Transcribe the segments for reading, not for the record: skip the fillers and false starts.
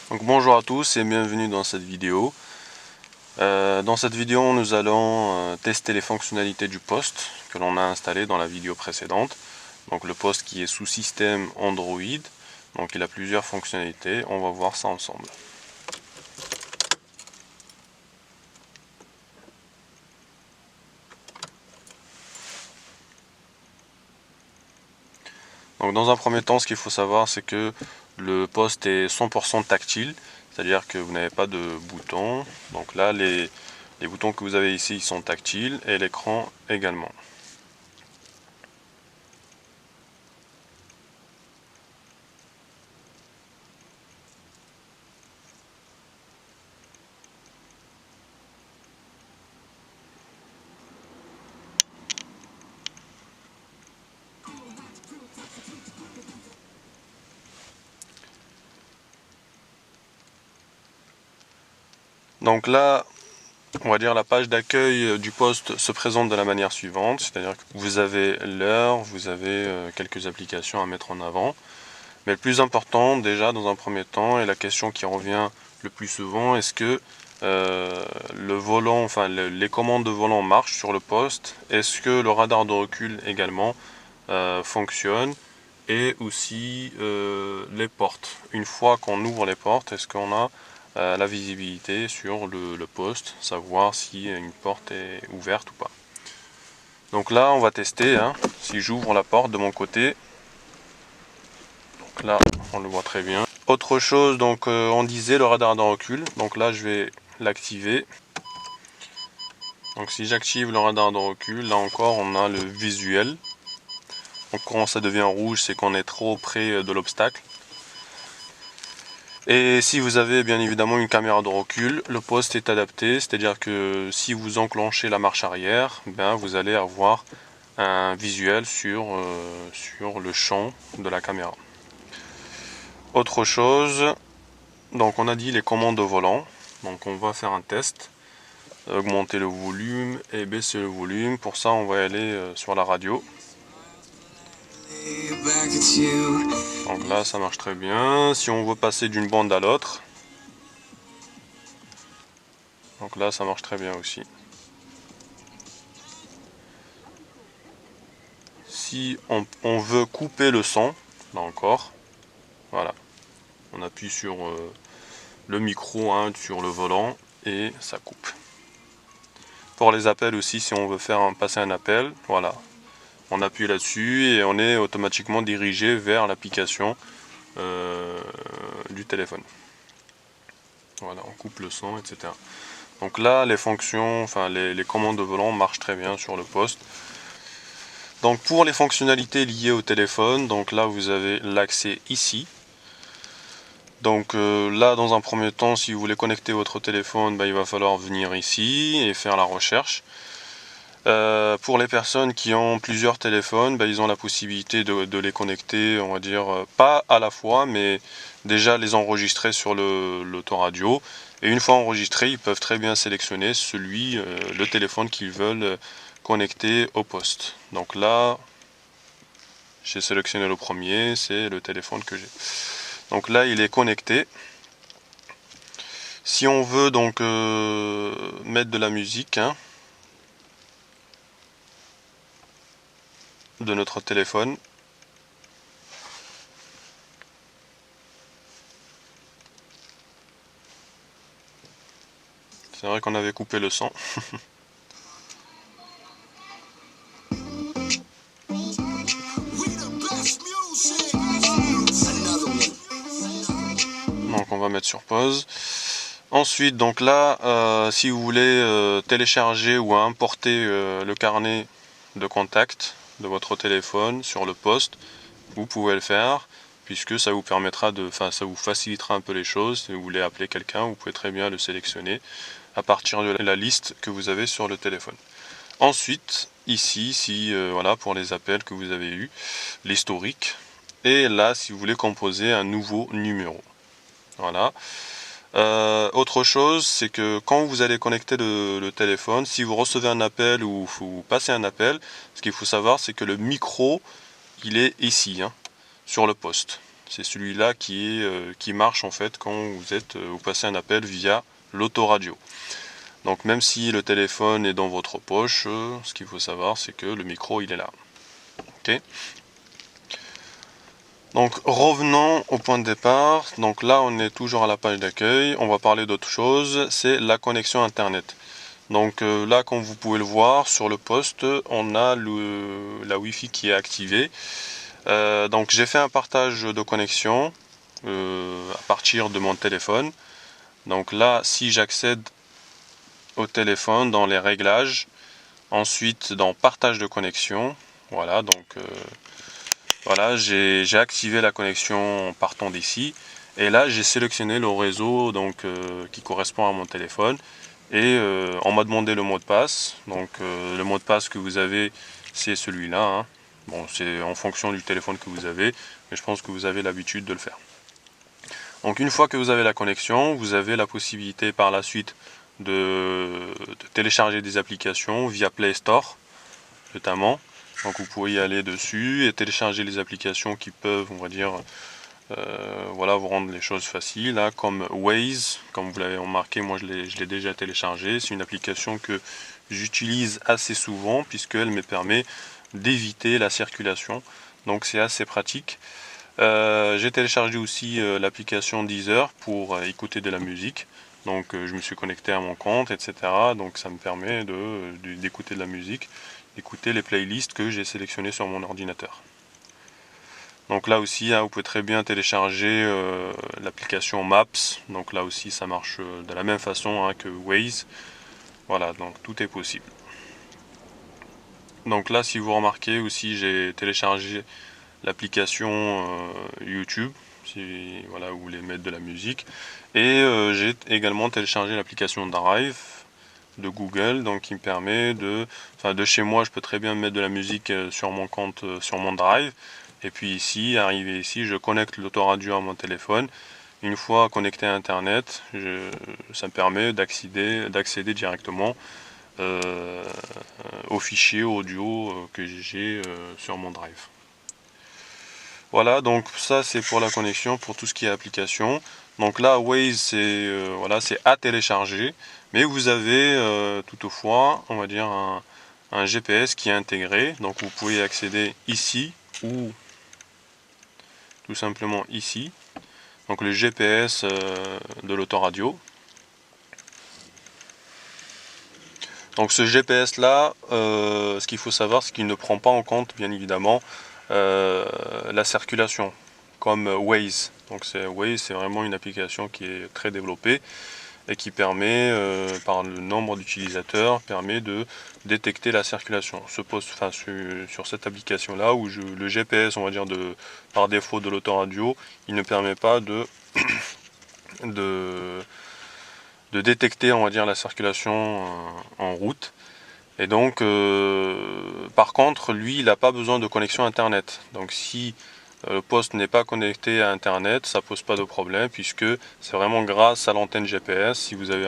Donc bonjour à tous et bienvenue dans cette vidéo. Dans cette vidéo nous allons tester les fonctionnalités du poste que l'on a installé dans la vidéo précédente. Donc le poste qui est sous système Android, donc il a plusieurs fonctionnalités, on va voir ça ensemble. Donc dans un premier temps, ce qu'il faut savoir, c'est que le poste est 100% tactile, c'est-à-dire que vous n'avez pas de boutons. Donc là, les boutons que vous avez ici ils sont tactiles et l'écran également. Donc là, on va dire la page d'accueil du poste se présente de la manière suivante, c'est-à-dire que vous avez l'heure, vous avez quelques applications à mettre en avant. Mais le plus important déjà dans un premier temps, et la question qui revient le plus souvent, est-ce que le volant, enfin les commandes de volant marchent sur le poste? Est-ce que le radar de recul également fonctionne? Et aussi les portes. Une fois qu'on ouvre les portes, est-ce qu'on a la visibilité sur le poste, savoir si une porte est ouverte ou pas. Donc là, on va tester, hein, si j'ouvre la porte de mon côté. Donc là, on le voit très bien. Autre chose, donc on disait le radar de recul. Donc là, je vais l'activer. Donc si j'active le radar de recul, là encore, on a le visuel. Donc quand ça devient rouge, c'est qu'on est trop près de l'obstacle. Et si vous avez bien évidemment une caméra de recul, le poste est adapté, c'est-à-dire que si vous enclenchez la marche arrière, ben vous allez avoir un visuel sur le champ de la caméra. Autre chose, donc on a dit les commandes de volant, donc on va faire un test, augmenter le volume et baisser le volume. Pour ça on va aller sur la radio. Donc là ça marche très bien. Si on veut passer d'une bande à l'autre, donc là ça marche très bien aussi. Si on veut couper le son, là encore, voilà, on appuie sur le micro, hein, sur le volant et ça coupe. Pour les appels aussi, si on veut passer un appel, voilà, on appuie là-dessus et on est automatiquement dirigé vers l'application du téléphone. Voilà, on coupe le son, etc. Donc là, les fonctions, enfin les commandes de volant marchent très bien sur le poste. Donc pour les fonctionnalités liées au téléphone, donc là vous avez l'accès ici. Donc là dans un premier temps, si vous voulez connecter votre téléphone, il va falloir venir ici et faire la recherche. Pour les personnes qui ont plusieurs téléphones, ils ont la possibilité de les connecter, on va dire, pas à la fois, mais déjà les enregistrer sur l'autoradio. Et une fois enregistrés, ils peuvent très bien sélectionner le téléphone qu'ils veulent connecter au poste. Donc là, j'ai sélectionné le premier, c'est le téléphone que j'ai. Donc là, il est connecté. Si on veut donc mettre de la musique, hein, de notre téléphone, c'est vrai qu'on avait coupé le son. Donc on va mettre sur pause. Ensuite, donc là, si vous voulez télécharger ou importer le carnet de contact de votre téléphone sur le poste, vous pouvez le faire, puisque ça vous permettra ça vous facilitera un peu les choses. Si vous voulez appeler quelqu'un, vous pouvez très bien le sélectionner à partir de la liste que vous avez sur le téléphone. Ensuite, ici, voilà, pour les appels que vous avez eus, l'historique. Et là, si vous voulez composer un nouveau numéro. Voilà. Autre chose, c'est que quand vous allez connecter le téléphone, si vous recevez un appel ou vous passez un appel, ce qu'il faut savoir, c'est que le micro, il est ici, hein, sur le poste. C'est celui-là qui marche en fait quand vous passez un appel via l'autoradio. Donc même si le téléphone est dans votre poche, ce qu'il faut savoir c'est que le micro il est là. Ok. Donc revenons au point de départ. Donc là on est toujours à la page d'accueil. On va parler d'autre chose, c'est la connexion internet. Donc là comme vous pouvez le voir sur le poste, on a la Wi-Fi qui est activée. Donc j'ai fait un partage de connexion à partir de mon téléphone. Donc là si j'accède au téléphone dans les réglages, ensuite dans partage de connexion, voilà, donc voilà, j'ai activé la connexion en partant d'ici et là j'ai sélectionné le réseau donc qui correspond à mon téléphone et on m'a demandé le mot de passe. Donc le mot de passe que vous avez c'est celui-là, hein. Bon, c'est en fonction du téléphone que vous avez, mais je pense que vous avez l'habitude de le faire. Donc une fois que vous avez la connexion, vous avez la possibilité par la suite de télécharger des applications via Play Store notamment. Donc vous pouvez y aller dessus et télécharger les applications qui peuvent, on va dire, voilà, vous rendre les choses faciles, hein, comme Waze, comme vous l'avez remarqué, moi je l'ai déjà téléchargé. C'est une application que j'utilise assez souvent puisqu'elle me permet d'éviter la circulation. Donc c'est assez pratique. J'ai téléchargé aussi l'application Deezer pour écouter de la musique. Donc je me suis connecté à mon compte, etc. Donc ça me permet d'écouter de la musique, d'écouter les playlists que j'ai sélectionnées sur mon ordinateur. Donc là aussi, hein, vous pouvez très bien télécharger l'application Maps. Donc là aussi, ça marche de la même façon hein, que Waze. Voilà, donc tout est possible. Donc là, si vous remarquez aussi, j'ai téléchargé l'application YouTube, si voilà, vous voulez mettre de la musique. Et j'ai également téléchargé l'application Drive de Google, donc qui me permet de chez moi, je peux très bien mettre de la musique sur mon compte, sur mon Drive. Et puis ici, arrivé ici, je connecte l'autoradio à mon téléphone. Une fois connecté à Internet, ça me permet d'accéder directement aux fichiers audio que j'ai sur mon Drive. Voilà, donc ça c'est pour la connexion, pour tout ce qui est application. Donc là, Waze, c'est voilà, c'est à télécharger, mais vous avez toutefois, on va dire, un GPS qui est intégré. Donc vous pouvez accéder ici ou tout simplement ici. Donc le GPS de l'autoradio. Donc ce GPS là, ce qu'il faut savoir, c'est qu'il ne prend pas en compte, bien évidemment, la circulation, comme Waze. Donc Waze, c'est vraiment une application qui est très développée et qui permet, par le nombre d'utilisateurs, permet de détecter la circulation. Sur cette application là, où le GPS, on va dire par défaut de l'autoradio, il ne permet pas de détecter, on va dire, la circulation en route. Et donc, par contre, lui, il n'a pas besoin de connexion Internet. Donc, si le poste n'est pas connecté à Internet, ça pose pas de problème, puisque c'est vraiment grâce à l'antenne GPS. Si vous avez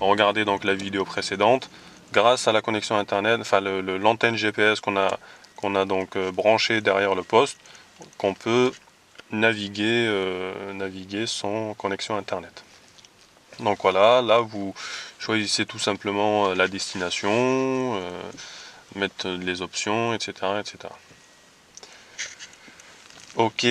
regardé donc la vidéo précédente, grâce à la connexion Internet, enfin l'antenne GPS qu'on a donc branchée derrière le poste, qu'on peut naviguer sans connexion Internet. Donc voilà, là vous choisissez tout simplement la destination, mettre les options, etc. etc. Ok,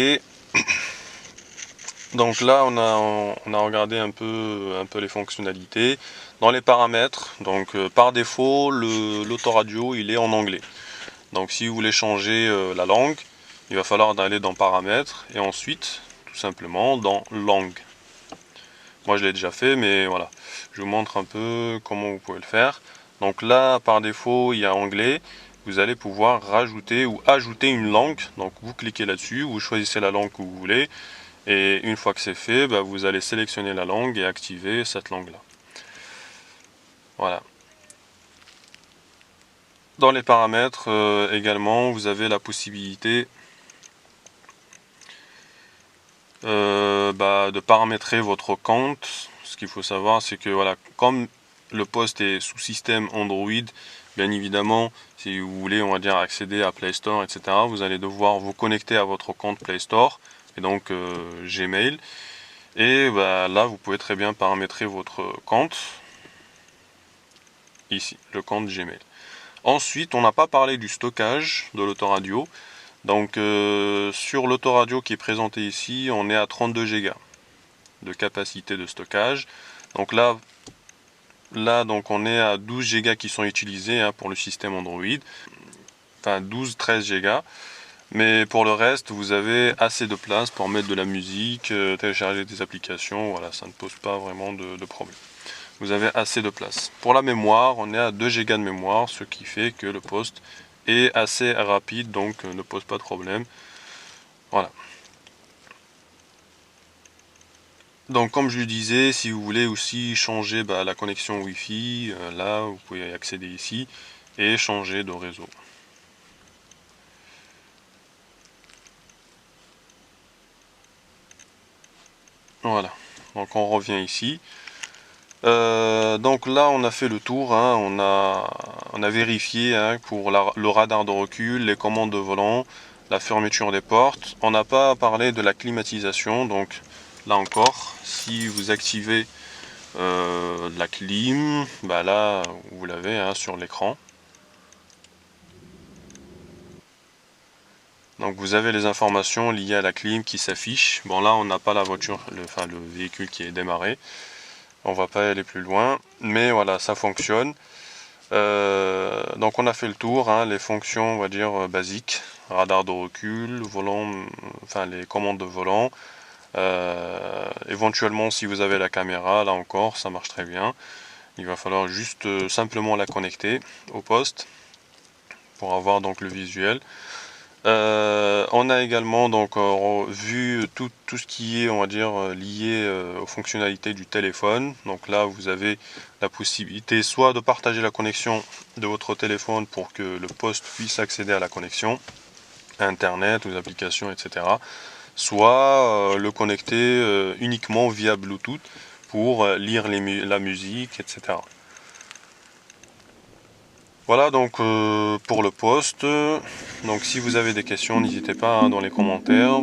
donc là on a regardé un peu les fonctionnalités. Dans les paramètres, donc par défaut l'autoradio il est en anglais. Donc si vous voulez changer la langue, il va falloir aller dans paramètres et ensuite tout simplement dans langue. Moi je l'ai déjà fait, mais voilà, je vous montre un peu comment vous pouvez le faire. Donc là, par défaut, il y a anglais. Vous allez pouvoir rajouter ou ajouter une langue. Donc vous cliquez là-dessus, vous choisissez la langue que vous voulez. Et une fois que c'est fait, vous allez sélectionner la langue et activer cette langue-là. Voilà. Dans les paramètres également, vous avez la possibilité de paramétrer votre compte. Ce qu'il faut savoir, c'est que voilà, comme le poste est sous système Android, bien évidemment, si vous voulez, on va dire, accéder à Play Store, etc., vous allez devoir vous connecter à votre compte Play Store. et donc Gmail. Et bah, là, vous pouvez très bien paramétrer votre compte. Ici, le compte Gmail. Ensuite, on n'a pas parlé du stockage de l'autoradio. Donc sur l'autoradio qui est présenté ici, on est à 32 Go de capacité de stockage. Donc là donc on est à 12 Go qui sont utilisés hein, pour le système Android. Enfin 12-13 Go. Mais pour le reste, vous avez assez de place pour mettre de la musique, télécharger des applications. Voilà, ça ne pose pas vraiment de problème. Vous avez assez de place. Pour la mémoire, on est à 2 Go de mémoire, ce qui fait que le poste est assez rapide, donc ne pose pas de problème. Voilà. Donc comme je le disais, si vous voulez aussi changer la connexion Wi-Fi, là vous pouvez accéder ici et changer de réseau. Voilà, donc on revient ici. Donc là on a fait le tour, hein. on a vérifié hein, pour le radar de recul, les commandes de volant, la fermeture des portes. On n'a pas parlé de la climatisation, donc là encore, si vous activez la clim, là vous l'avez hein, sur l'écran. Donc vous avez les informations liées à la clim qui s'affichent. Bon là on n'a pas la voiture, le véhicule qui est démarré. On va pas aller plus loin, mais voilà, ça fonctionne. Donc on a fait le tour, hein, les fonctions on va dire basiques, radar de recul, volant, enfin les commandes de volant. Éventuellement si vous avez la caméra, là encore ça marche très bien. Il va falloir juste simplement la connecter au poste pour avoir donc le visuel. On a également donc vu tout ce qui est on va dire lié aux fonctionnalités du téléphone. Donc là vous avez la possibilité soit de partager la connexion de votre téléphone pour que le poste puisse accéder à la connexion internet, aux applications, etc. Soit le connecter uniquement via Bluetooth pour lire la musique, etc. Voilà donc pour le post. Donc si vous avez des questions, n'hésitez pas hein, dans les commentaires.